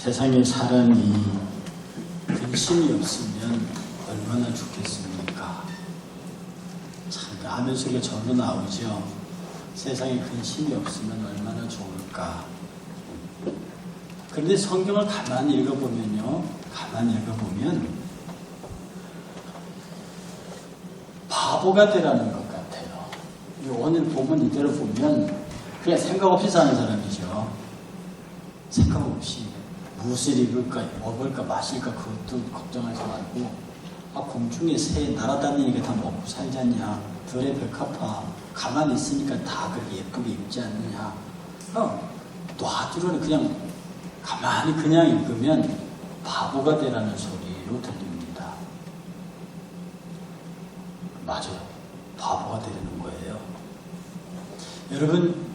세상에 사람이 근심이 없으면 얼마나 좋겠습니까? 참, 라면 속에 저도 나오죠. 세상에 근심이 없으면 얼마나 좋을까. 그런데 성경을 가만히 읽어보면요. 바보가 되라는 것 같아요. 오늘 본문 이대로 보면 그냥 생각 없이 사는 사람이죠. 생각 없이 무엇을 입을까, 먹을까, 마실까 그것도 걱정하지 말고 공중에 새 날아다니니까 다 먹고 살잖냐. 들에 백합화 가만히 있으니까 다 그렇게 예쁘게 입지 않느냐. 놔두려는 그냥 가만히 그냥 읽으면 바보가 되라는 소리로 들립니다. 맞아요. 바보가 되는 거예요. 여러분,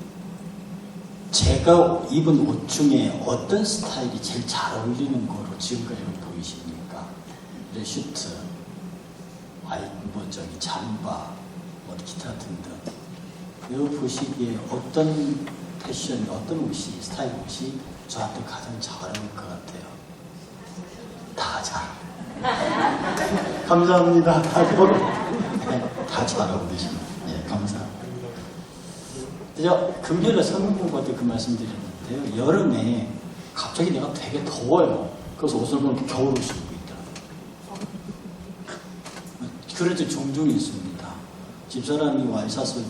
제가 입은 옷 중에 어떤 스타일이 제일 잘 어울리는 거로 지금까지 보이십니까? 슈트, 잠바, 기타 등등. 여러분 보시기에 어떤 패션이, 어떤 옷이, 스타일 옷이 저한테 가장 잘 어울릴 것 같아요? 다 잘. 감사합니다. 다 잘 어울리십니다. 네, 감사합니다. 금요일에 성경 공부할 때 그 말씀 드렸는데요. 여름에 갑자기 내가 되게 더워요. 그래서 옷을 보면 겨울옷을 입고 있더라고요. 그럴 때 종종 있습니다. 집사람이 와이사스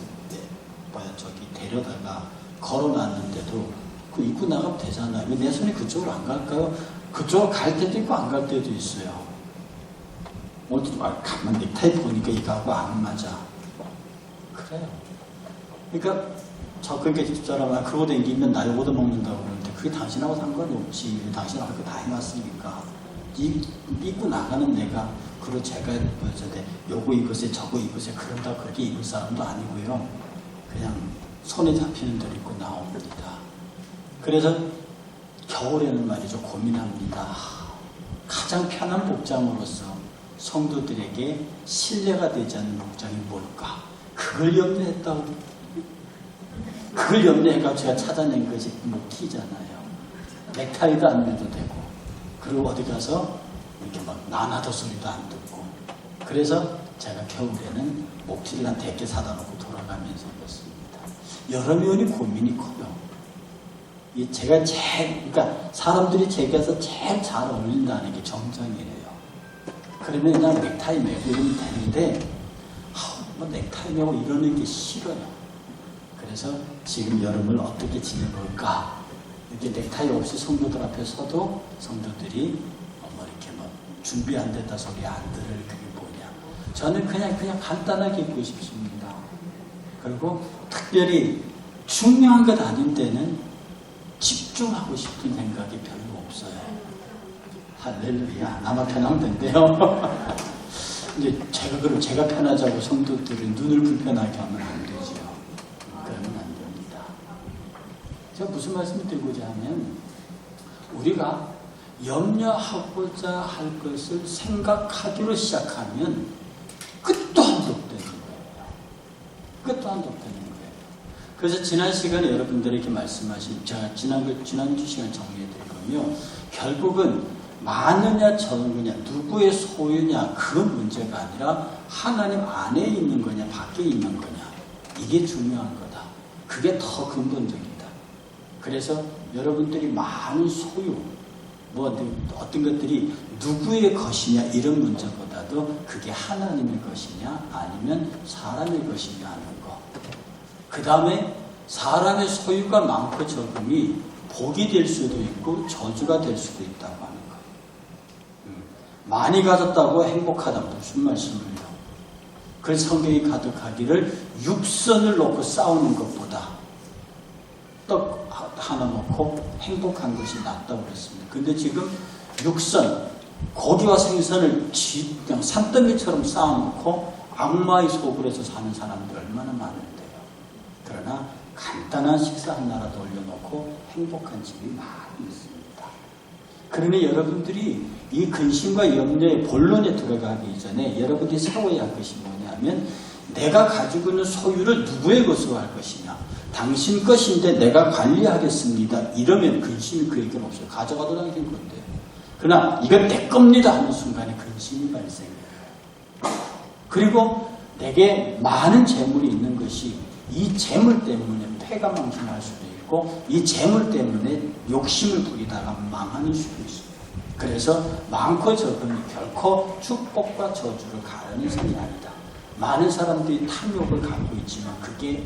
데려다가 걸어놨는데도 그 입고 나가면 되잖아요. 왜 내 손이 그쪽으로 안 갈까요? 그쪽으로 갈 때도 있고 안 갈 때도 있어요. 가만 넥타이 보니까 이거하고 안 맞아. 그래요. 그러니까 그러니까 집사람아 그러고 다니면 날 얻어먹는다고 그러는데 그게 당신하고 상관이 없지. 당신하고 그거 다 해놨으니까. 입고 나가는 내가 그리고 제가 요거 입으세요 저거 입으세요 그런다고 그렇게 입을 사람도 아니고요. 그냥 손에 잡히는 대로 입고 나옵니다. 그래서 겨울에는 말이죠. 고민합니다. 가장 편한 복장으로서 성도들에게 신뢰가 되지 않는 복장이 뭘까? 그걸 염려했다고. 그걸 염려해가지고 제가 찾아낸 것이 티잖아요. 넥타이도 안 매도 되고, 그리고 어디 가서 이렇게 나나도 소리도 안 듣고. 그래서 제가 겨울에는 목티를 한 100개 사다 놓고 돌아가면서 입었습니다. 여름이 고민이 커요. 제가 그러니까 사람들이 제게서 제일 잘 어울린다는 게 정장이래요. 그러면 그냥 넥타이 매고 이러면 되는데, 넥타이 매고 이러는 게 싫어요. 그래서 지금 여름을 어떻게 지내볼까? 이렇게 넥타이 없이 성도들 앞에 서도 성도들이 이렇게 준비 안 됐다 소리 안 들을 그게 뭐냐. 저는 그냥 간단하게 입고 싶습니다. 그리고 특별히 중요한 것 아닌 때는 집중하고 싶은 생각이 별로 없어요. 할렐루야. 나만 편하면 된대요. 이제 제가 편하자고 성도들이 눈을 불편하게 하면 안 되지요. 그러면 안 됩니다. 제가 무슨 말씀을 드리고자 하면, 우리가 염려하고자 할 것을 생각하기로 시작하면 끝도 한도 되는 거예요. 끝도 한도 되는 거예요. 그래서 지난 시간에 여러분들에게 말씀하신, 제가 지난주 시간 정리해드리면요. 결국은 많으냐 적으냐 누구의 소유냐 그 문제가 아니라 하나님 안에 있는 거냐 밖에 있는 거냐 이게 중요한 거다. 그게 더 근본적이다. 그래서 여러분들이 많은 소유 어떤 것들이 누구의 것이냐 이런 문제보다도 그게 하나님의 것이냐 아니면 사람의 것이냐 하는 거. 그 다음에 사람의 소유가 많고 적음이 복이 될 수도 있고 저주가 될 수도 있다고 하는 거. 많이 가졌다고 행복하다. 무슨 말씀을요? 그래서 성경이 가득하기를 육선을 놓고 싸우는 것보다 떡 하나 놓고 행복한 것이 낫다고 그랬습니다. 근데 지금 육선, 고기와 생선을 그냥 산더미처럼 쌓아놓고 악마의 소굴에서 사는 사람들 얼마나 많은데요. 그러나 간단한 식사 하나라도 올려놓고 행복한 집이 많이 있습니다. 그러면 여러분들이 이 근심과 염려의 본론에 들어가기 전에 여러분들이 세워야 할 것이 뭐냐면, 내가 가지고 있는 소유를 누구의 것으로 할 것이냐. 당신 것인데 내가 관리하겠습니다. 이러면 근심이 그에게는 없어요. 가져가도 당신 건데. 그러나 이건 내 겁니다 하는 순간에 근심이 발생해요. 그리고 내게 많은 재물이 있는 것이 이 재물 때문에 패가망신할 수도 있고 이 재물 때문에 욕심을 부리다가 망하는 수도 있어요. 그래서 많고 적음이 결코 축복과 저주를 가르는 선이 아니다. 많은 사람들이 탐욕을 갖고 있지만 그게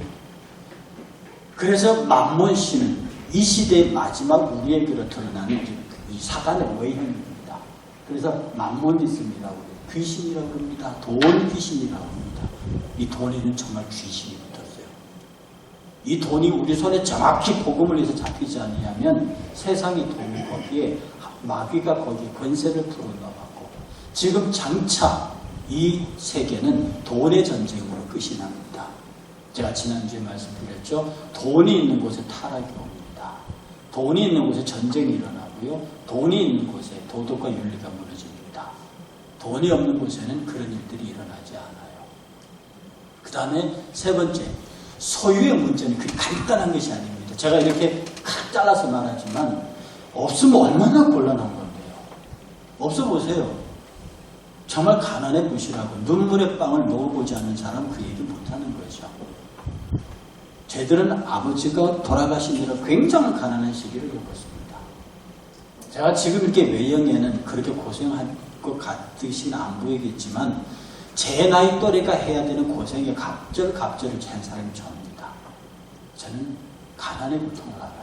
그래서 만몬씨는 이 시대의 마지막 우리에게로 드러나는 이 사단의 외형입니다. 그래서 만몬이즘이라고 해요. 귀신이라고 합니다. 돈 귀신이라고 합니다. 이 돈에는 정말 귀신이 붙었어요. 이 돈이 우리 손에 정확히 복음을 위해서 잡히지 않으면 세상의 돈이 거기에 마귀가 거기에 권세를 풀어넣어갖고 지금 장차 이 세계는 돈의 전쟁으로 끝이 납니다. 제가 지난주에 말씀드렸죠. 돈이 있는 곳에 타락이 옵니다. 돈이 있는 곳에 전쟁이 일어나고요. 돈이 있는 곳에 도덕과 윤리가 무너집니다. 돈이 없는 곳에는 그런 일들이 일어나지 않아요. 그 다음에 세 번째, 소유의 문제는 그렇게 간단한 것이 아닙니다. 제가 이렇게 칵 잘라서 말하지만 없으면 얼마나 곤란한 건데요. 없어 보세요. 정말 가난해 보시라고 눈물의 빵을 먹어보지 않는 사람 그 얘기 못하는 거죠. 저희들은 아버지가 돌아가시느라 굉장히 가난한 시기를 겪었습니다. 제가 지금 이렇게 외형에는 그렇게 고생할 것 같으시는 안 보이겠지만 제 나이 또래가 해야 되는 고생의 갑절을 잔 사람이 저입니다. 저는 가난의 고통을 알아요.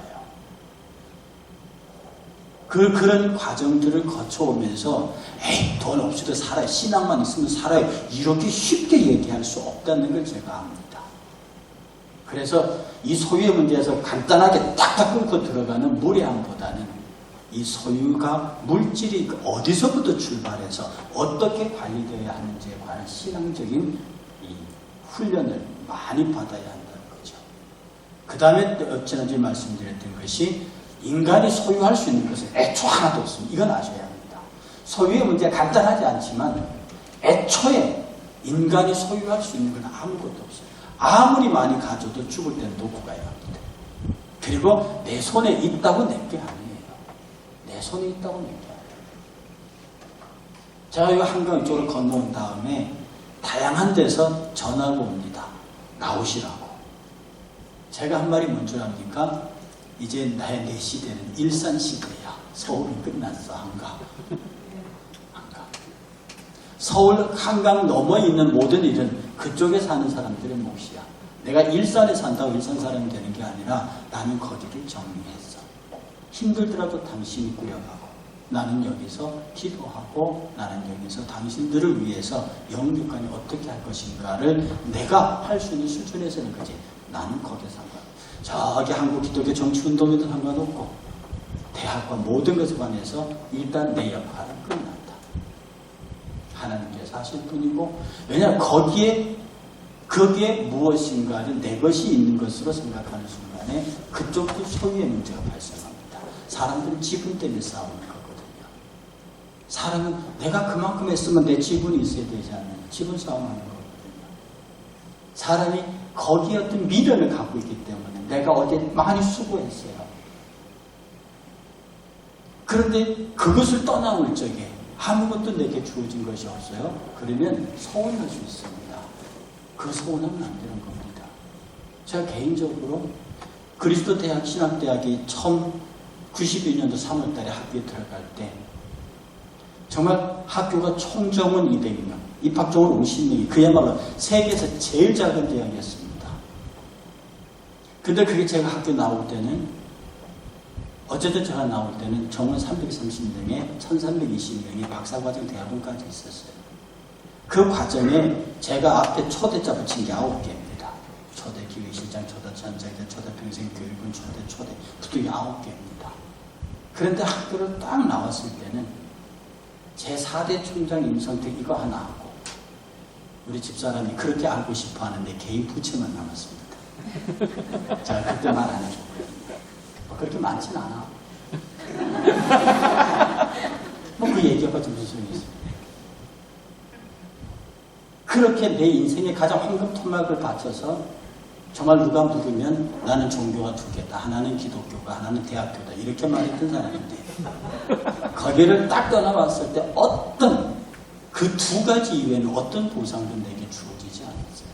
그런 과정들을 거쳐오면서 에이 돈 없이도 살아요. 신앙만 있으면 살아요. 이렇게 쉽게 얘기할 수 없다는 걸 제가 압니다. 그래서 이 소유의 문제에서 간단하게 딱딱 끊고 들어가는 무례함보다는 이 소유가 물질이 어디서부터 출발해서 어떻게 관리되어야 하는지에 관한 신앙적인 이 훈련을 많이 받아야 한다는 거죠. 그 다음에 지난주에 말씀드렸던 것이 인간이 소유할 수 있는 것은 애초 하나도 없습니다. 이건 아셔야 합니다. 소유의 문제가 간단하지 않지만 애초에 인간이 소유할 수 있는 건 아무것도 없어요. 아무리 많이 가져도 죽을 때는 놓고 가야 합니다. 그리고 내 손에 있다고 내 게 아니에요. 내 손에 있다고 내 게 아니에요. 제가 이 한강 이쪽으로 건너온 다음에 다양한 데서 전화가 옵니다. 나오시라고. 제가 한 말이 뭔 줄 압니까? 이제 나의 내 시대는 일산 시대야. 서울은 끝났어. 한강. 서울 한강 넘어 있는 모든 일은 그쪽에 사는 사람들의 몫이야. 내가 일산에 산다고 일산 사람이 되는 게 아니라 나는 거기를 정리했어. 힘들더라도 당신이 꾸려가고 나는 여기서 기도하고 나는 여기서 당신들을 위해서 영육간에 어떻게 할 것인가를 내가 할 수 있는 수준에서는 거지. 나는 거기에 상관없어. 저기 한국 기독교 정치운동에도 상관없고 대학과 모든 것에 관해서 일단 내 역할은 끝났다. 하나님께서 하실 뿐이고 왜냐하면 거기에 무엇인가를 내 것이 있는 것으로 생각하는 순간에 그쪽도 소유의 문제가 발생합니다. 사람들은 지분 때문에 싸우는 거거든요. 사람은 내가 그만큼 했으면 내 지분이 있어야 되지 않느냐. 지분 싸움하는 거거든요. 사람이 거기에 어떤 미련을 갖고 있기 때문에 내가 어디에 많이 수고했어요. 그런데 그것을 떠나올 적에 아무것도 내게 주어진 것이 없어요. 그러면 서운할 수 있습니다. 그 서운하면 안 되는 겁니다. 제가 개인적으로 그리스도 대학 신학대학이 처음 92년도 3월 달에 학교에 들어갈 때 정말 학교가 총정원 200명, 입학정원 50명이 그야말로 세계에서 제일 작은 대학이었습니다. 근데 그게 제가 학교 나올 때는 어쨌든 제가 나올 때는 정원 330명에 1320명이 박사과정 대학원까지 있었어요. 그 과정에 제가 앞에 초대자 붙인 게 9개입니다. 초대 기획실장, 초대 전자기자, 초대 평생교육원, 초대 붙은 게 9개입니다. 그런데 학교를 딱 나왔을 때는 제 4대 총장 임성택 이거 하나 하고 우리 집사람이 그렇게 알고 싶어 하는데 개인 부채만 남았습니다. 제가 그때 말 안 해줬거든요. 그렇게 많진 않아. 뭐 그 얘기가 좀 무슨 소용이 있어요. 그렇게 내 인생의 가장 황금 토막을 바쳐서 정말 누가 물으면 나는 종교가 두 개다. 하나는 기독교가, 하나는 대학교다. 이렇게 말했던 사람인데 거기를 딱 떠나봤을 때 어떤 그 두 가지 이외에는 어떤 보상도 내게 주어지지 않았어요.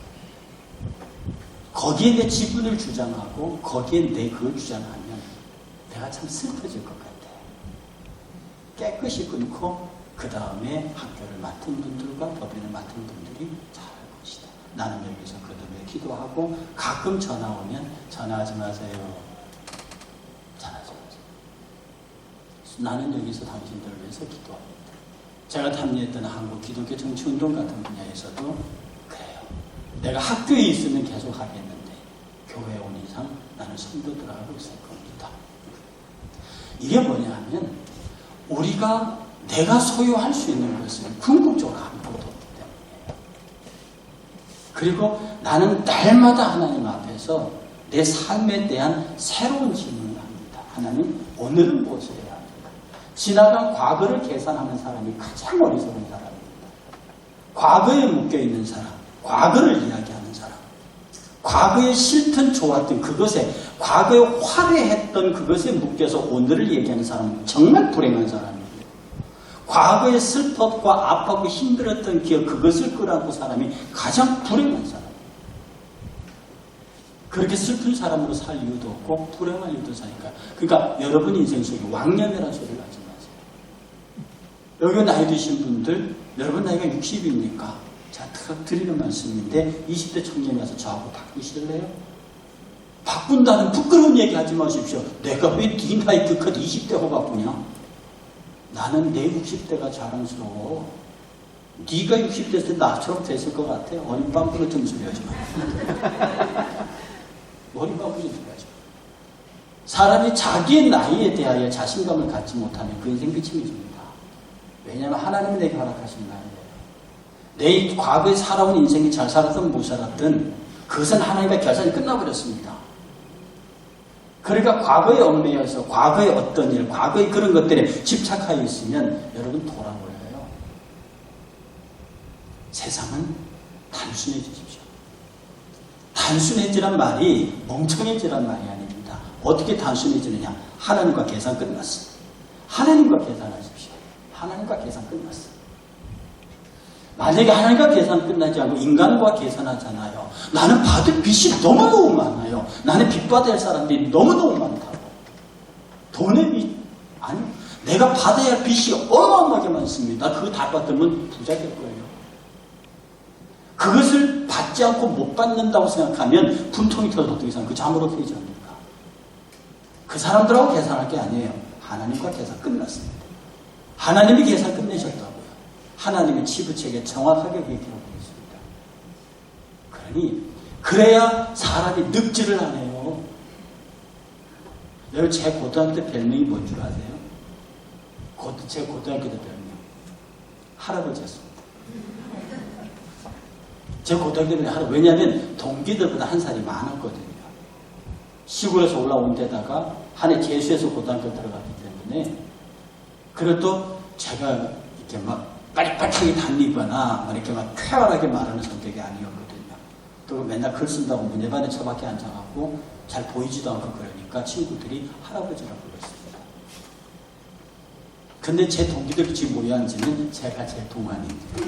거기에 내 지분을 주장하고 거기에 내 그걸 주장하면 내가 참 슬퍼질 것 같아요. 깨끗이 끊고 그 다음에 학교를 맡은 분들과 법인을 맡은 분들이 잘할 것이다. 나는 여기서 그들을 기도하고 가끔 전화 오면 전화하지 마세요. 전화하지 마세요. 나는 여기서 당신들을 위해서 기도합니다. 제가 참여했던 한국 기독교 정치운동 같은 분야에서도 그래요. 내가 학교에 있으면 계속 하겠는데 교회에 온 이상 나는 성도들하고 있을 겁니다. 이게 뭐냐 하면 우리가 내가 소유할 수 있는 것은 궁극적으로 아무것도 없기 때문이에요. 그리고 나는 날마다 하나님 앞에서 내 삶에 대한 새로운 질문을 합니다. 하나님, 오늘은 무엇을 해야 합니까? 지나간 과거를 계산하는 사람이 가장 어리석은 사람입니다. 과거에 묶여있는 사람, 과거를 이야기하는 사람, 과거에 싫든 좋았든 그것에, 과거에 화려했던 그것에 묶여서 오늘을 얘기하는 사람은 정말 불행한 사람이에요. 과거의 슬펐고 아팠고 힘들었던 기억, 그것을 끌어안고 사람이 가장 불행한 사람이에요. 그렇게 슬픈 사람으로 살 이유도 없고 불행한 이유도 사니까. 그러니까 여러분 인생 속에 왕년이라는 소리를 하지 마세요. 여기 나이 드신 분들, 여러분 나이가 60입니까? 자, 드리는 말씀인데 20대 청년이 와서 저하고 바꾸실래요? 바꾼다는 부끄러운 얘기 하지 마십시오. 내가 왜 네 나이 그컷 20대고 바꾸냐? 나는 내 60대가 자랑스러워. 네가 60대 때 나처럼 됐을 것 같아. 어린 빵꾸로 좀 소리 하지 마. 어린 빵꾸로 좀 소리 하지 마. 사람이 자기의 나이에 대하여 자신감을 갖지 못하면 그 인생 끝입니다. 왜냐하면 하나님이 내게 허락하신 나이예요. 내 과거에 살아온 인생이 잘 살았든 못 살았든 그것은 하나님의 결산이 끝나버렸습니다. 그러니까 과거에 얽매여서 과거의 어떤 일, 과거의 그런 것들에 집착하여 있으면 여러분 돌아버려요. 세상은 단순해지십시오. 단순해지란 말이 멍청해지란 말이 아닙니다. 어떻게 단순해지느냐? 하나님과 계산 끝났어. 하나님과 계산하십시오. 하나님과 계산 끝났어. 만약에 하나님과 계산 끝나지 않고 인간과 계산하잖아요. 나는 받을 빚이 너무너무 많아요. 나는 빚 받을 사람들이 너무너무 많다고. 돈의 빚, 아니, 내가 받아야 할 빚이 어마어마하게 많습니다. 그거 다 받으면 부자 될 거예요. 그것을 받지 않고 못 받는다고 생각하면 분통이 터져도 어떻게 생각해요? 그 잠으로 되지 않습니까? 그 사람들하고 계산할 게 아니에요. 하나님과 계산 끝났습니다. 하나님이 계산 끝내셨다고요. 하나님의 치부책에 정확하게 그렇게 기록되어 있습니다. 그러니 그래야 사람이 늙지를 않아요. 여러분 제 고등학교 때 별명이 뭔 줄 아세요? 제 고등학교 때 별명 할아버지였습니다. 제 고등학교 때 할아버지. 왜냐하면 동기들보다 한 살이 많았거든요. 시골에서 올라온 데다가 한 해 재수해서 고등학교 들어갔기 때문에. 그리고 또 제가 이렇게 막 빨리빨리 달리거나 이렇게 막 쾌활하게 말하는 성격이 아니었거든요. 또 맨날 글 쓴다고 문예반에 처박혀 앉아갖고 잘 보이지도 않고 그러니까 친구들이 할아버지라고 불렀습니다. 근데 제 동기들이 지금 모여 앉으면 제가 제일 동안입니다.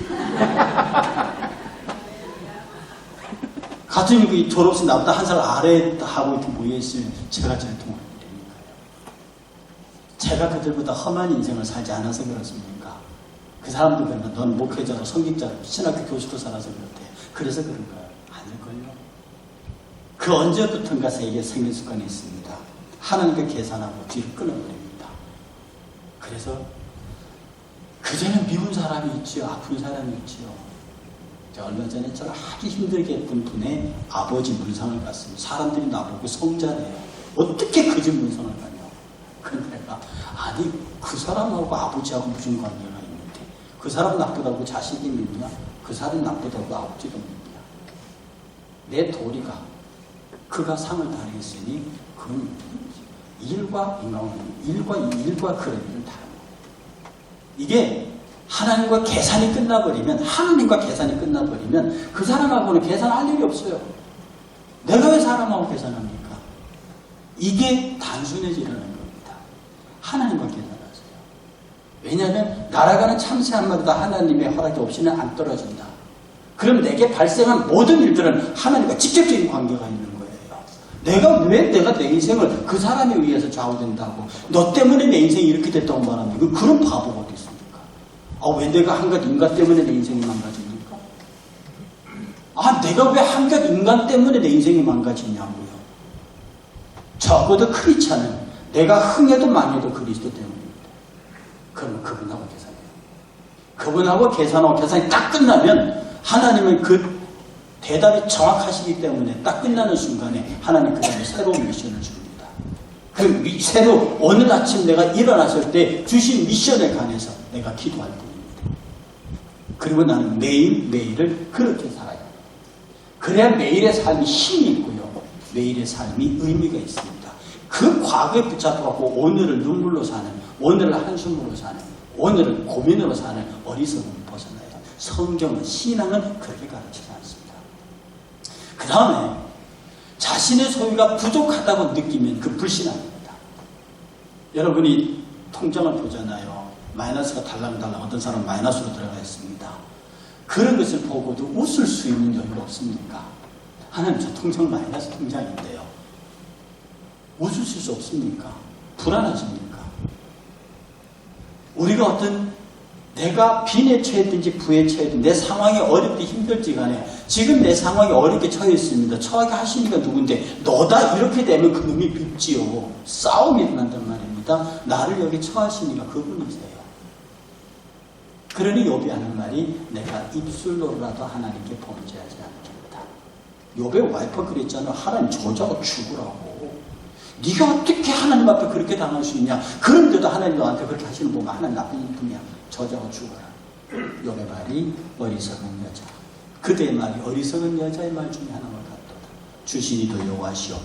같은 그 졸업생 나보다 한 살 아래 하고 이렇게 모여있으면 제가 제일 동안이니까요. 제가 그들보다 험한 인생을 살지 않아서 그렇습니까? 그 사람들 그러면 넌 목회자로 성직자로 신학교 교수로 살아서 그렇대. 그래서 그런가요? 아닐걸요. 그 언제부턴가 세계에 생긴 습관이 있습니다. 하나님께 계산하고 뒤를 끊어버립니다. 그래서 그전에 미운 사람이 있지요. 아픈 사람이 있지요. 얼마 전에 저를 아주 힘들게 했던 분의 아버지 문상을 갔습니다. 사람들이 나보고 성자래요. 어떻게 그 집 문상을 가냐. 그런데 내가 아니 그 사람하고 아버지하고 무슨 관계가 있는데 그 사람 나쁘다고 자식이 믿냐? 그 사람 나쁘다고 아버지가 믿냐? 내 도리가 그가 상을 다했으니 그건 일과 그런 일은 다른 거예요. 이게 하나님과 계산이 끝나버리면 그 사람하고는 계산할 일이 없어요. 내가 왜 사람하고 계산합니까? 이게 단순해지라는 겁니다. 하나님과 계산하세요. 왜냐하면 날아가는 참새 한 마리도 하나님의 허락이 없이는 안 떨어진다. 그럼 내게 발생한 모든 일들은 하나님과 직접적인 관계가 있는 거예요. 내가 내 인생을 그 사람에 의해서 좌우된다고, 너 때문에 내 인생이 이렇게 됐다고 말합니까? 그런 바보가 어디 있습니까? 왜 내가 한갓 인간 때문에 내 인생이 망가집니까? 내가 왜 한갓 인간 때문에 내 인생이 망가지냐고요. 적어도 크리스찬은 내가 흥해도 망해도 그리스도 때문입니다. 그러면 그분하고 계산해요. 그분하고 계산하고 계산이 딱 끝나면 하나님은 그 대답이 정확하시기 때문에 딱 끝나는 순간에 하나님 그 다음에 새로운 미션을 줍니다. 그 새로 오늘 아침 내가 일어났을 때 주신 미션에 관해서 내가 기도할 뿐입니다. 그리고 나는 매일매일을 그렇게 살아야 합니다. 그래야 매일의 삶이 힘이 있고요. 매일의 삶이 의미가 있습니다. 그 과거에 붙잡혀갖고 오늘을 눈물로 사는, 오늘을 한숨으로 사는, 오늘을 고민으로 사는 어리석음을 벗어나야 합니다. 성경은, 신앙은 그렇게 가르치지 않습니다. 그 다음에 자신의 소유가 부족하다고 느끼면 그 불신앙입니다. 여러분이 통장을 보잖아요. 마이너스가 달랑달랑 어떤 사람은 마이너스로 들어가 있습니다. 그런 것을 보고도 웃을 수 있는 여유가 없습니까? 하나님, 저 통장 마이너스 통장인데요. 웃으실 수 없습니까? 불안하십니까? 우리가 어떤 내가 빈에 처했든지 부에 처했든지 내 상황이 어렵디 힘들지 간에 지금 내 상황이 어렵게 처해 있습니다. 처하게 하시니까 누군데 너다 이렇게 되면 그놈이 밉지요. 싸움이 일어난단 말입니다. 나를 여기 처하시니까 그분이세요. 그러니 욥이 하는 말이 내가 입술로라도 하나님께 범죄하지 않겠다. 욥의 와이프 그랬잖아. 하나님 저자가 죽으라고. 네가 어떻게 하나님 앞에 그렇게 당할 수 있냐. 그런데도 하나님 너한테 그렇게 하시는 보면 하나님 나쁜 분이야. 저자가 죽어라. 욥의 말이 어리석은 여자. 그대의 말이 어리석은 여자의 말 중에 하나만 같도다. 주시니도 여호와시오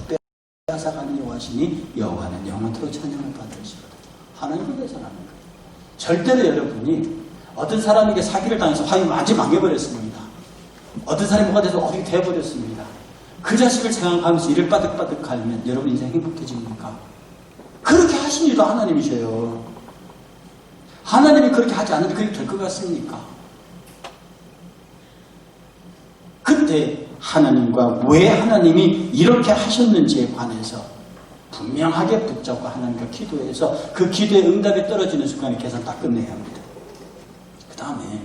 빼앗아가는 여호와시니 여호와는 영원토록 찬양을 받으시거든. 하나님을 계산하는 거예요. 절대로 여러분이 어떤 사람에게 사기를 당해서 화이 완전히 망해버렸습니다. 어떤 사람이 뭐가 돼서 어떻게 돼버렸습니다. 그 자식을 생각하면서 이를 빠득빠득 갈면 여러분 인생 행복해집니까? 그렇게 하신 이도 하나님이셔요. 하나님이 그렇게 하지 않는데 그게 될 것 같습니까? 그때 하나님과 왜 하나님이 이렇게 하셨는지에 관해서 분명하게 붙잡고 하나님과 기도해서 그 기도의 응답이 떨어지는 순간에 계산 다 끝내야 합니다. 그 다음에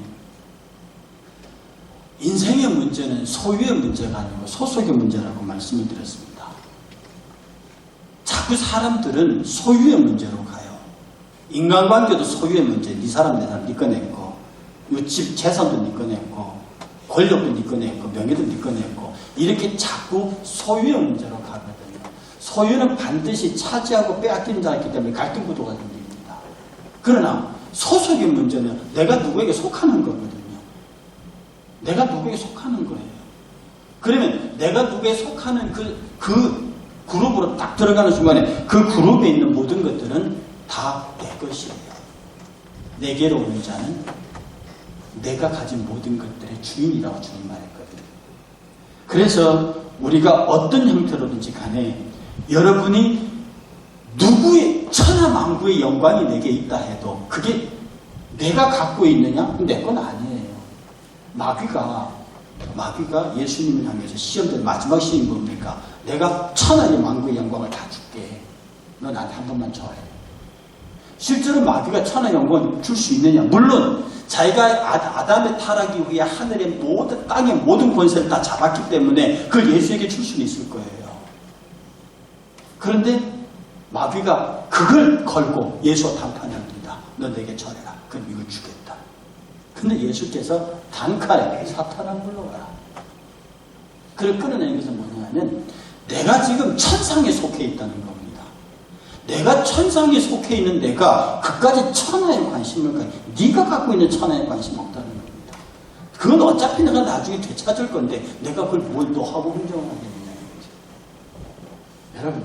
인생의 문제는 소유의 문제가 아니고 소속의 문제라고 말씀을 드렸습니다. 자꾸 사람들은 소유의 문제로 가요. 인간관계도 소유의 문제. 네 사람 내 사람 네 거내 거. 이 집 재산도 네 거내 거. 권력도 네 거내 거. 명예도 네 거내 거. 이렇게 자꾸 소유의 문제로 가거든요. 소유는 반드시 차지하고 빼앗기는 자가 있기 때문에 갈등 구도가 생깁니다. 그러나 소속의 문제는 내가 누구에게 속하는 거거든요. 내가 누구에게 속하는 거예요. 그러면 내가 누구에게 속하는 그 그룹으로 딱 들어가는 순간에 그 그룹에 있는 모든 것들은 다 내 것이에요. 내게로 오는 자는 내가 가진 모든 것들의 주인이라고 주님 말했거든요. 그래서 우리가 어떤 형태로든지 간에 여러분이 누구의 천하만국의 영광이 내게 있다 해도 그게 내가 갖고 있느냐? 내 건 아니에요. 마귀가 예수님을 향해서 시험된 마지막 시험이 뭡니까? 내가 천하의 만국의 영광을 다 줄게. 너 나한테 한 번만 줘. 실제로 마귀가 천하의 영광을 줄 수 있느냐? 물론 자기가 아담의 타락 이후에 하늘의 모든 땅의 모든 권세를 다 잡았기 때문에 그걸 예수에게 줄 수는 있을 거예요. 그런데 마귀가 그걸 걸고 예수와談判합니다. 너 내게 절해라. 그럼 이걸 주겠다. 근데 예수께서 단칼에 사탄아 물러가라. 그를 끌어내는 것은 뭐냐면 내가 지금 천상에 속해 있다는 겁니다. 내가 천상에 속해 있는 내가 그까지 천하에 관심을 가지고 네가 갖고 있는 천하에 관심 없다는 겁니다. 그건 어차피 내가 나중에 되찾을 건데 내가 그걸 뭘 노하고 흥정하겠느냐. 여러분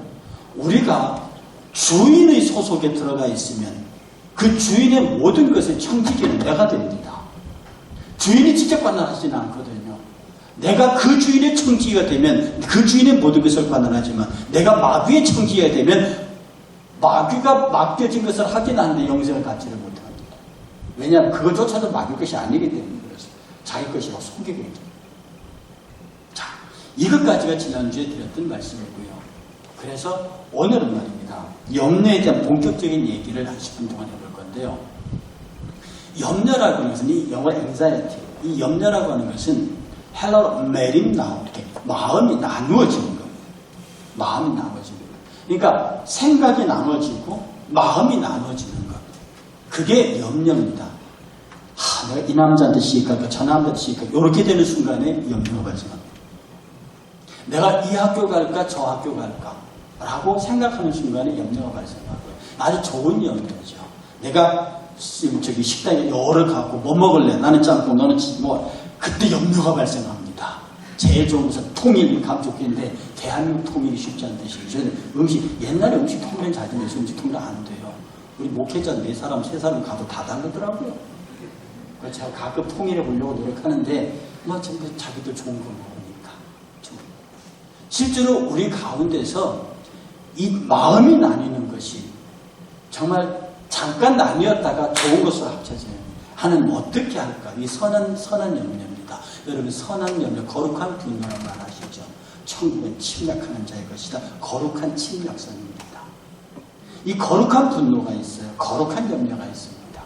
우리가 주인의 소속에 들어가 있으면 그 주인의 모든 것을 청지기는 내가 됩니다. 주인이 직접 관할하지는 않거든요. 내가 그 주인의 청지기가 되면 그 주인의 모든 것을 관할하지만 내가 마귀의 청지기가 되면 마귀가 맡겨진 것을 하긴 하는데 영생을 갖지를 못합니다. 왜냐하면 그것조차도 마귀 것이 아니기 때문에 그렇습니다. 자기 것이라고 속이고 있죠. 자, 이것까지가 지난주에 드렸던 말씀이고요. 그래서 오늘은 말입니다. 염려에 대한 본격적인 얘기를 한 10분 동안 해볼 건데요. 염려라고 하는 것은 이 영어 anxiety, 이 염려라고 하는 것은 헬러로 메림나우, 이렇게 마음이 나누어지는 겁니다. 마음이 나누어지는 겁니다. 그러니까 생각이 나누어지고 마음이 나누어지는 것. 그게 염려입니다. 내가 이 남자한테 시집갈까 저 남자한테 시집갈까 이렇게 되는 순간에 염려가 발생합니다. 내가 이 학교 갈까 저 학교 갈까 라고 생각하는 순간에 염려가 발생하고요. 아주 좋은 염려죠. 내가 저기 식당에 열을 갖고 뭐 먹을래? 나는 짬뽕 너는 뭐 그때 염려가 발생합니다. 제일 좋은 것은 통일 감독인데 대한민국 통일이 쉽지 않듯이 저는 음식 옛날에 음식 통일은 잘 되는데 음식 통일 안 돼요. 우리 목회자 4사람 3사람 가도 다 다르더라고요. 그래서 제가 가끔 통일해 보려고 노력하는데 뭐 전부 자기들 좋은 거 먹으니까. 실제로 우리 가운데서 이 마음이 나뉘는 것이 정말 잠깐 나뉘었다가 좋은 것으로 합쳐져요. 하나님 어떻게 할까? 이 선한 염려입니다. 여러분 선한 염려, 거룩한 분노란 말 아시죠? 천국은 침략하는 자의 것이다. 거룩한 침략선입니다. 이 거룩한 분노가 있어요. 거룩한 염려가 있습니다.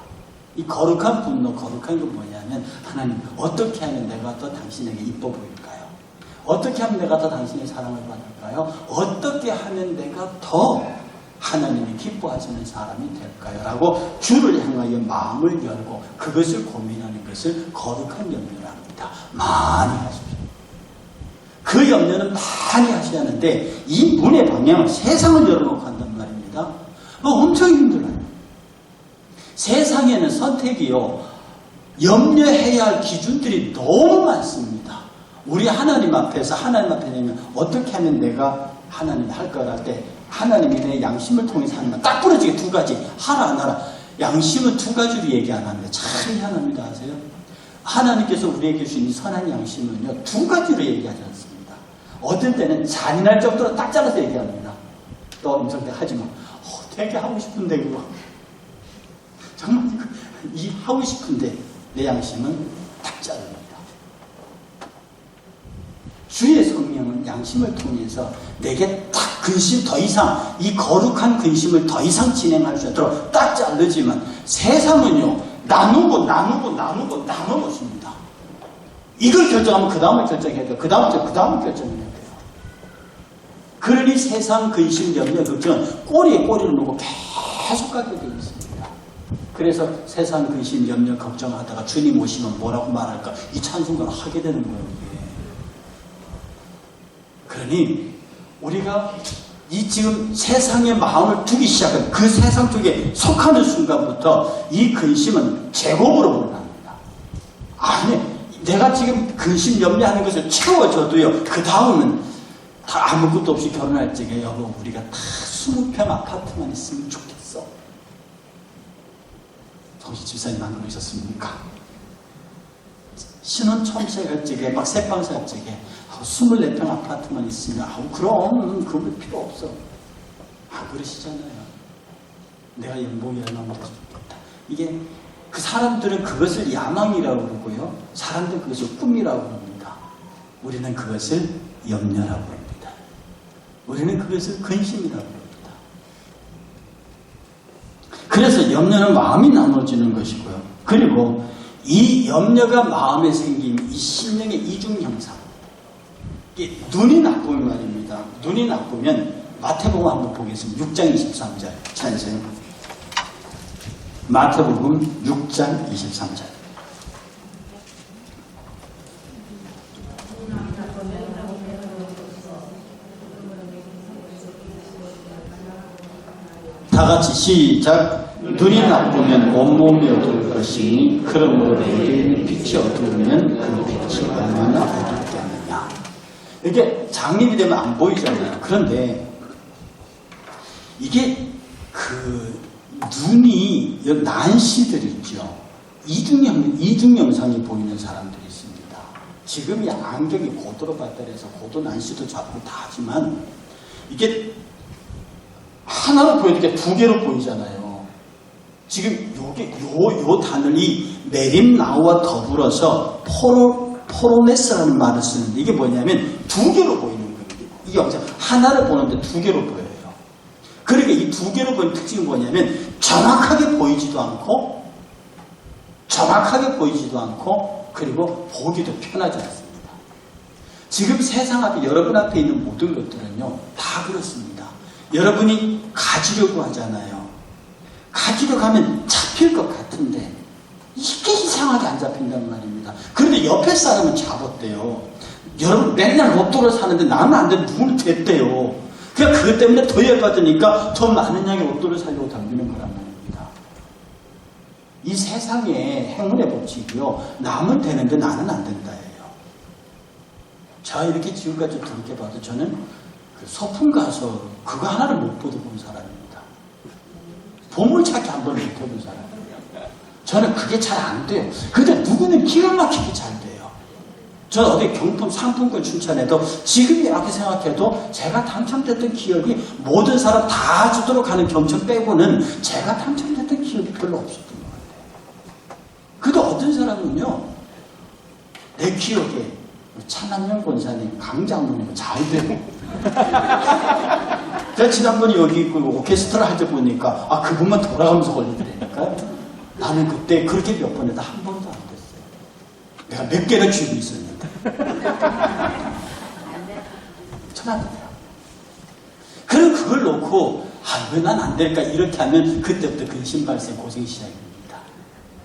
이 거룩한 분노, 거룩한 건 뭐냐면 하나님 어떻게 하면 내가 더 당신에게 이뻐 보일까요? 어떻게 하면 내가 더 당신의 사랑을 받을까요? 어떻게 하면 내가 더 하나님이 기뻐하시는 사람이 될까요? 라고 주를 향하여 마음을 열고 그것을 고민하는 것을 거룩한 염려라 합니다. 많이 하십시오. 그 염려는 많이 하셔야 하는데 이 문의 방향은 세상을 열어놓고 한단 말입니다. 엄청 힘들어요. 세상에는 선택이요. 염려해야 할 기준들이 너무 많습니다. 우리 하나님 앞에서 하나님 앞에 내면 어떻게 하면 내가 하나님 할 거라 할 때 하나님이 내 양심을 통해서 하는 말 딱 부러지게 두 가지 하라 안 하라. 양심은 두 가지로 얘기 안 합니다. 참 희한합니다. 아세요? 하나님께서 우리에게 주신 선한 양심은요 2가지로 얘기하지 않습니다. 어떤 때는 잔인할 정도로 딱 잘라서 얘기합니다. 또 임성대 하지 마. 되게 하고 싶은데 그거 정말 이 하고 싶은데 내 양심은 딱 자릅니다. 주의 성령은 양심을 통해서 내게 딱 근심 더 이상 이 거룩한 근심을 더 이상 진행할 수 있도록 딱 자르지만 세상은요 나누고 나눠놓습니다. 이걸 결정하면 그 다음을 결정해야 돼요. 그 다음을 결정해야 돼요. 그러니 세상 근심 염려 걱정은 꼬리에 꼬리를 놓고 계속 가게 되어 있습니다. 그래서 세상 근심 염려 걱정하다가 주님 오시면 뭐라고 말할까 이 찬송가를 하게 되는 거예요. 이게. 그러니 우리가 이 지금 세상의 마음을 두기 시작한 그 세상 쪽에 속하는 순간부터 이 근심은 제곱으로 불어납니다. 아니 내가 지금 근심 염려하는 것을 채워줘도요 그 다음은 다 아무것도 없이 결혼할 적에 여보 우리가 다 20평 아파트만 있으면 좋겠어. 정신 집사님 안 그러셨습니까? 신혼 처음 시작할 적에 막 새빵 살 적에 24평 아파트만 있으면 그럼 그거 필요 없어. 그러시잖아요. 내가 연봉이 얼마나 돼서 좋겠다. 이게 그 사람들은 그것을 야망이라고 그러고요. 사람들은 그것을 꿈이라고 합니다. 우리는 그것을 염려라고 합니다. 우리는 그것을 근심이라고 합니다. 그래서 염려는 마음이 나눠지는 것이고요. 그리고 이 염려가 마음에 생긴 이 심령의 이중 형상. 눈이 나쁘면 말입니다. 눈이 나쁘면 마태복음 한번 보겠습니다. 6장 23절 찬성. 마태복음 6장 23절. 다 같이 시작. 눈이 나쁘면 온몸이 어두울 것이니 그러므로 내게 있는 빛이 어두우면 그 빛이 얼마나 어둡겠느냐. 이게 장님이 되면 안 보이잖아요. 그런데 이게 그 눈이 난시들 있죠. 이중 영상이 보이는 사람들이 있습니다. 지금 이 안경이 고도로 발달해서 고도 난시도 잡고 다 하지만 이게 하나로 보이는 게 두 개로 보이잖아요. 지금 요게 요 단어이 메림나우와 더불어서 포로네스라는 말을 쓰는데 이게 뭐냐면 두 개로 보이는 거예요. 이 영상 하나를 보는데 두 개로 보여요. 그러니까 이 두 개로 보이는 특징이 뭐냐면 정확하게 보이지도 않고 그리고 보기도 편하지 않습니다. 지금 세상 앞에 여러분 앞에 있는 모든 것들은요 다 그렇습니다. 여러분이 가지려고 하잖아요. 가지려고 하면 잡힐 것 같은데 이게 이상하게 안 잡힌단 말입니다. 그런데 옆에 사람은 잡았대요. 여러분 맨날 로또를 사는데 나는 안 되는데 누구는 됐대요. 그냥 그것 때문에 더 열받으니까 더 많은 양의 로또를 살려고 덤비는 거란 말입니다. 이 세상의 행운의 법칙이요. 남은 되는데 나는 안 된다예요. 자 이렇게 지금까지 돌이켜봐도 저는 그 소풍 가서 그거 하나를 못 본 사람입니다. 보물찾기 한 번 못 해본 사람입니다. 저는 그게 잘 안 돼요. 근데 누구는 기가 막히게 잘 돼요. 저 어디 경품 상품권 춘천에도 지금 이렇게 생각해도 제가 당첨됐던 기억이 모든 사람 다 주도록 하는 경천 빼고는 제가 당첨됐던 기억이 별로 없었던 것 같아요. 그래도 어떤 사람은요 내 기억에 차남영 권사님 강장모님 잘 돼요. 제가 지난번에 여기 있고 오케스트라 할 때 보니까 아 그분만 돌아가면서 걸리더라니까요. 나는 그때 그렇게 몇 번 해도 한 번도 안 됐어요. 내가 몇 개나 쥐고 있었는데. 전 안 돼요. 그럼 그걸 놓고 아, 왜 난 안 될까 이렇게 하면 그때부터 근심 발생 고생이 시작입니다.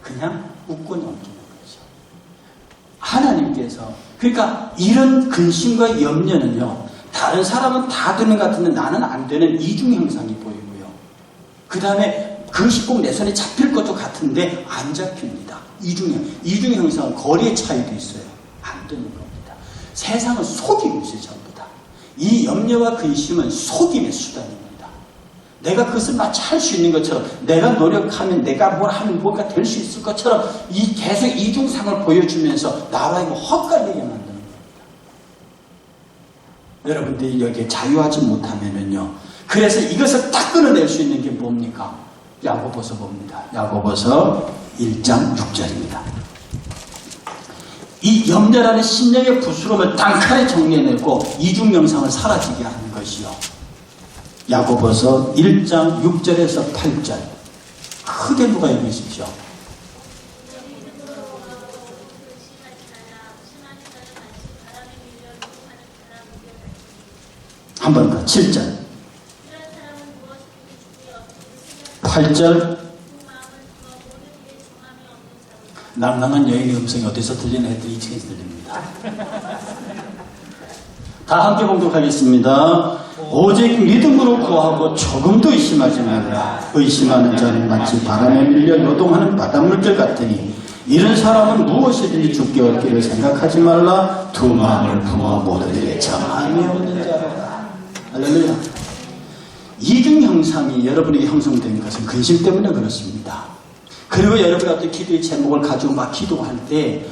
그냥 웃고 넘기는 거죠. 하나님께서 그러니까 이런 근심과 염려는요. 다른 사람은 다 되는 것 같은데 나는 안 되는 이중 형상이 보이고요. 그 다음에 그것이 꼭 내 손에 잡힐 것도 같은데 안 잡힙니다. 이중 형상은 거리의 차이도 있어요. 안 되는 겁니다. 세상은 속이고 있어요. 전부 다. 이 염려와 근심은 속임의 수단입니다. 내가 그것을 마치 할 수 있는 것처럼 내가 노력하면 내가 뭘 하면 뭔가 될 수 있을 것처럼 계속 이중상을 보여주면서 나와 이거 헛갈리게 만드는 겁니다. 여러분들이 여기에 자유하지 못하면은요. 그래서 이것을 딱 끊어낼 수 있는 게 뭡니까? 야고보서 봅니다. 야고보서 1장 6절입니다. 이 염려라는 심령의 부스럼을 단칼에 정리해내고 이중영상을 사라지게 하는 것이요. 야고보서 1장 6절에서 8절 크게 누가 읽으십시오. 한 번 더 7절 8절 낭낭한 여인의 음성이 어디서 들리나 했더니 2층에서 들립니다. 다 함께 봉독하겠습니다. 오직 믿음으로 구하고 조금도 의심하지 말라. 의심하는 자는 마치 바람에 밀려 요동하는 바닷물결 같으니 이런 사람은 무엇이든지 죽게 얻기를 생각하지 말라. 두 마음을 품어 모든 일에 정함이 없는 자로다. 할렐루야. 이중 형상이 여러분에게 형성된 것은 근심 때문에 그렇습니다. 그리고 여러분이 어떤 기도의 제목을 가지고 막 기도할 때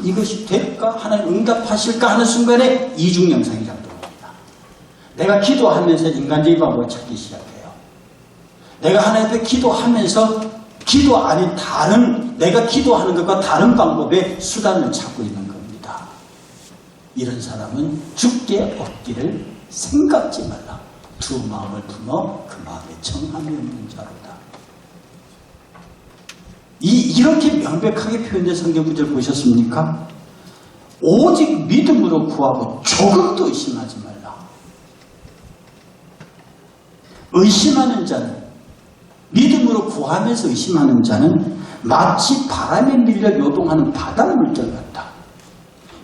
이것이 될까? 하나님 응답하실까? 하는 순간에 이중 형상이 작동합니다. 내가 기도하면서 인간적인 방법을 찾기 시작해요. 내가 하나님 앞에 기도하면서 기도 아닌 다른 내가 기도하는 것과 다른 방법의 수단을 찾고 있는 겁니다. 이런 사람은 죽게 얻기를 생각지 말라. 두 마음을 품어 그 마음에 정함이 없는 자로다. 이렇게 명백하게 표현된 성경 구절 보셨습니까? 오직 믿음으로 구하고 조금도 의심하지 말라. 의심하는 자는 믿음으로 구하면서 의심하는 자는 마치 바람에 밀려 요동하는 바닷물결 같다.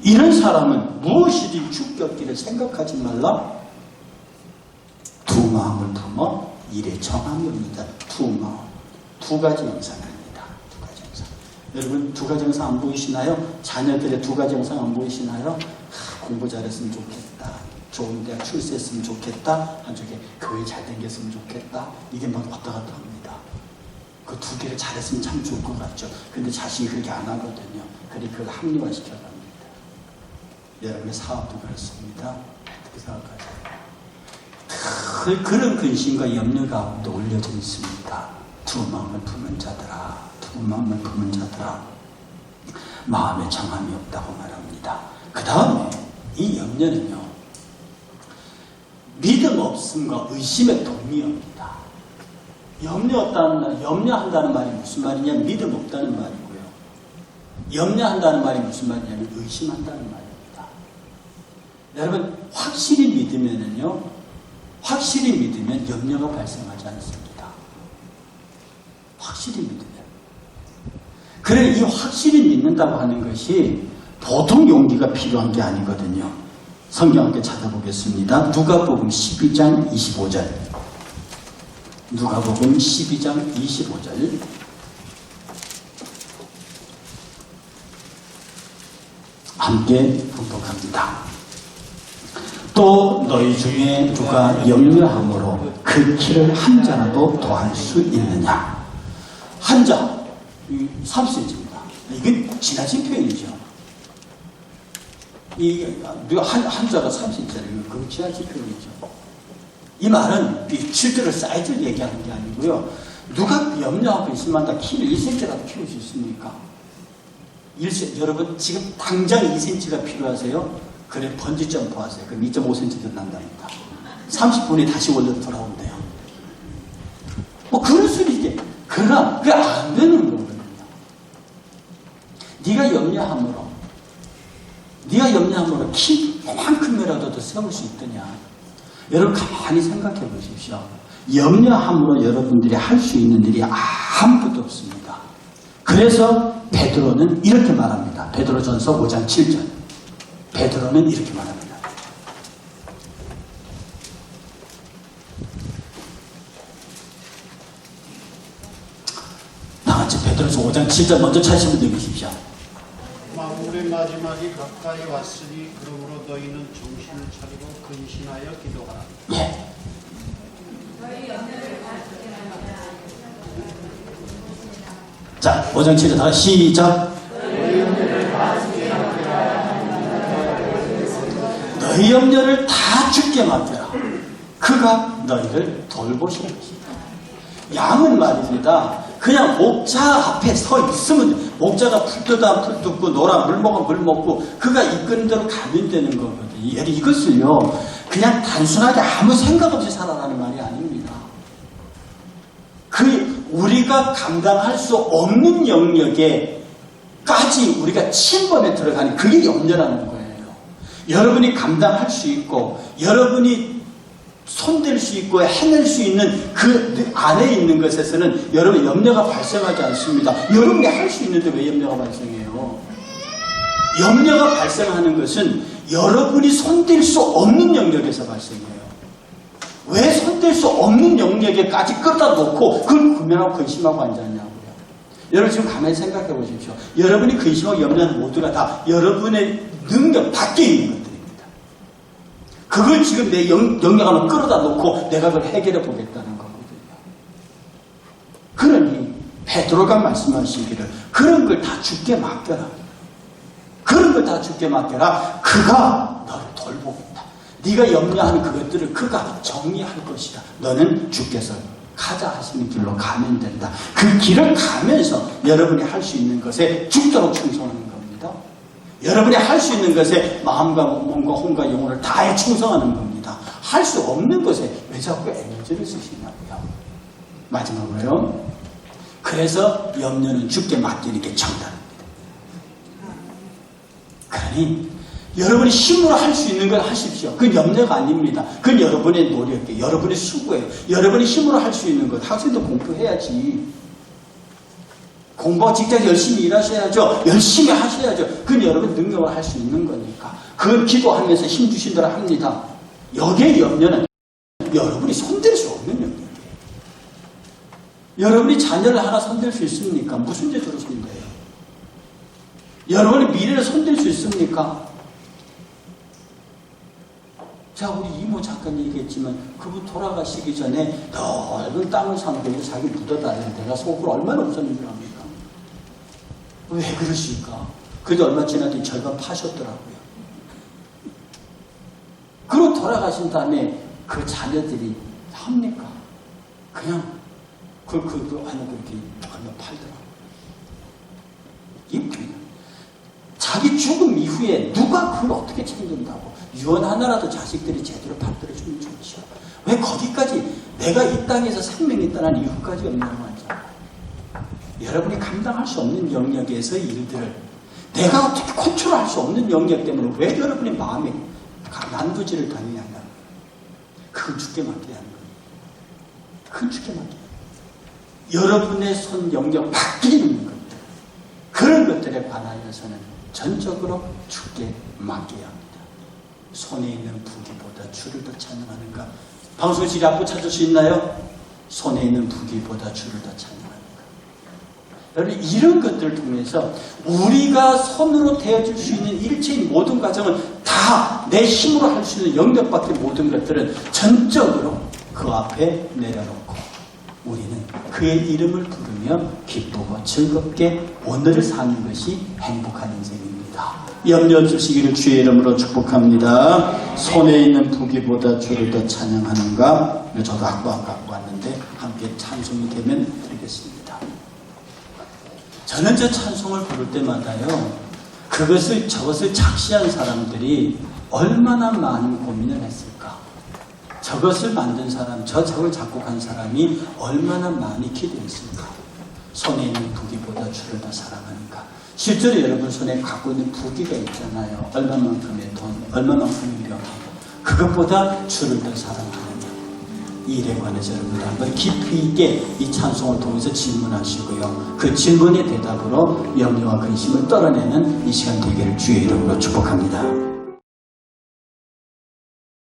이런 사람은 무엇이든 죽게 얻기를 생각하지 말라. 두 마음을 품어 일에 정함이 없다. 두 마음. 두 가지 영상입니다. 두 가지 영상. 여러분 두 가지 영상 안 보이시나요? 자녀들의 두 가지 영상 안 보이시나요? 공부 잘했으면 좋겠다. 좋은 대학 출세했으면 좋겠다. 한쪽에 교회 잘 다녔으면 좋겠다. 이게 막 왔다 갔다 합니다. 그 두 개를 잘했으면 참 좋을 것 같죠. 근데 자식이 그렇게 안 하거든요. 그래 그걸 합리화시켜 갑니다. 여러분의 사업도 그렇습니다. 어떻게 생각하세요? 그런 근심과 염려 가운데 올려져 있습니다. 두 마음을 품은 자들아, 두 마음을 품은 자들아, 마음에 정함이 없다고 말합니다. 그 다음에 이 염려는요, 믿음 없음과 의심의 동의어입니다. 염려한다는 말이 무슨 말이냐? 믿음 없다는 말이고요. 염려한다는 말이 무슨 말이냐면 의심한다는 말입니다. 여러분, 확실히 믿으면 염려가 발생하지 않습니다. 확실히 믿으면. 그래, 이 확실히 믿는다고 하는 것이 보통 용기가 필요한 게 아니거든요. 성경 함께 찾아보겠습니다. 누가복음 12장 25절. 누가복음 12장 25절. 함께 분독합니다. 또 너희 중에 누가 염려함으로 그 키를 한 자라도 더할 수 있느냐? 한 자, 3cm입니다. 이건 지나친 표현이죠. 한자가 30cm예요. 그거 지나친 표현이죠. 이 말은 실제로 사이즈를 얘기하는 게 아니고요. 누가 염려하고 있으면 다 키를 1cm라도 키울 수 있습니까? 여러분 지금 당장 2cm가 필요하세요? 그래, 번지 점프 하세요. 그럼 2.5cm 난답니다. 30분이 다시 원래로 돌아온대요. 뭐 그럴 수도 있게. 그러나 그게 안 되는 거거든요. 네가 염려함으로 키 이만큼이라도 더 세울 수 있더냐. 여러분 가만히 생각해 보십시오. 염려함으로 여러분들이 할 수 있는 일이 아무것도 없습니다. 그래서 베드로는 이렇게 말합니다. 베드로전서 5장 7절. 베드로는 이렇게 말합니다. 다 같이 베드로전서 5장 7절 먼저 찾으시면 되십시오. 만물의 마지막이 가까이 왔으니 그러므로 너희는 정신을 차리고 근신하여 기도하라. 예. 자, 5장 7절 다 시작. 너희 염려를 다 주께 맡겨라. 그가 너희를 돌보실 것이다. 양은 말입니다. 그냥 목자 앞에 서 있으면 목자가 풀 뜯어 풀 뜯고 노라 물 먹어 물 먹고 그가 이끄는 대로 가면 되는 거거든요. 이것을요 그냥 단순하게 아무 생각 없이 살아라는 말이 아닙니다. 우리가 감당할 수 없는 영역에까지 우리가 침범에 들어가는 그게 염려라는 거예요. 여러분이 감당할 수 있고 여러분이 손댈 수 있고 해낼 수 있는 그 안에 있는 것에서는 여러분 염려가 발생하지 않습니다. 여러분이 할 수 있는데 왜 염려가 발생해요? 염려가 발생하는 것은 여러분이 손댈 수 없는 영역에서 발생해요. 왜 손댈 수 없는 영역에까지 끌다 놓고 그걸 구면하고 근심하고 앉았냐고요. 여러분 지금 가만히 생각해 보십시오. 여러분이 근심하고 염려하는 모두가 다 여러분의 능력 밖에 있는 것들입니다. 그걸 지금 내 영역 안으로 끌어다 놓고 내가 그걸 해결해 보겠다는 거거든요. 그러니 베드로가 말씀하시기를 그런 걸 다 주께 맡겨라. 그런 걸 다 주께 맡겨라. 그가 너를 돌보겠다. 네가 염려하는 그것들을 그가 정리할 것이다. 너는 주께서 가자 하시는 길로 가면 된다. 그 길을 가면서 여러분이 할 수 있는 것에 죽도록 충성하는 겁니다. 여러분이 할 수 있는 것에 마음과 몸과 혼과 영혼을 다해 충성하는 겁니다. 할 수 없는 것에 왜 자꾸 에너지를 쓰시냐고요. 마지막으로요. 그래서 염려는 주께 맡기는 게 정답입니다. 그러니 여러분이 힘으로 할 수 있는 걸 하십시오. 그건 염려가 아닙니다. 그건 여러분의 노력이에요. 여러분의 수고예요. 여러분이 힘으로 할 수 있는 것. 학생도 공부해야지. 공부하고 직장 열심히 일하셔야죠. 열심히 하셔야죠. 그건 여러분 능력을 할 수 있는 거니까. 그건 기도하면서 힘 주신 대로 합니다. 여기에 염려는 여러분이 손댈 수 없는 염려예요. 여러분이 자녀를 하나 손댈 수 있습니까? 무슨 죄로 손대요? 여러분의 미래를 손댈 수 있습니까? 자, 우리 이모 잠깐 얘기했지만 그분 돌아가시기 전에 넓은 땅을 사놓고 자기 묻어다니는 데가 속으로 얼마나 없었는 줄 압니까? 왜 그러실까? 그래도 얼마 지났더니 절반 파셨더라고요. 그리고 돌아가신 다음에 그 자녀들이 합니까? 그냥 그렇게 하면 팔더라. 이 자기 죽음 이후에 누가 그걸 어떻게 챙긴다고? 유언 하나라도 자식들이 제대로 받들어주면 좋죠. 왜 거기까지 내가 이 땅에서 생명이 떠난 이후까지 연명하죠? 여러분이 감당할 수 없는 영역에서의 일들을 내가 어떻게 컨트롤할 수 없는 영역 때문에 왜 여러분의 마음에 난도질을 당해야 하냐? 그건 죽게 맡겨야 하는 거예요. 그건 죽게 맡겨야 해요. 여러분의 손 영역 밖에 있는 것들, 그런 것들에 관하여서는 전적으로 죽게 맡겨야 합니다. 손에 있는 부귀보다 주를 더 찬양하는가? 방송실이 앞으로 찾을 수 있나요? 손에 있는 부귀보다 주를 더 찬양하는가? 여러분, 이런 것들을 통해서 우리가 손으로 대어줄 수 있는 일체인 모든 과정은 다 내 힘으로 할 수 있는 영역 밖의 모든 것들은 전적으로 그 앞에 내려놓고 우리는 그의 이름을 부르며 기쁘고 즐겁게 오늘을 사는 것이 행복한 인생입니다. 염려 주시기를 주의 이름으로 축복합니다. 손에 있는 부귀보다 주를 더 찬양하는가? 저도 악보안 갖고 왔는데 함께 찬송이 되면 드리겠습니다. 저는 저 찬송을 부를 때마다요, 저것을 작시한 사람들이 얼마나 많은 고민을 했을까? 저것을 만든 사람, 저걸 작곡한 사람이 얼마나 많이 기도했을까? 손에 있는 부귀보다 주를 더 사랑하는가? 실제로 여러분 손에 갖고 있는 부귀가 있잖아요. 얼마만큼의 돈, 얼마만큼의 명예. 그것보다 주를 더 사랑하느냐? 이 일에 관해서 여러분들 한번 깊이 있게 이 찬송을 통해서 질문하시고요. 그 질문의 대답으로 염려와 근심을 떨어내는 이 시간 되기를 주의 이름으로 축복합니다.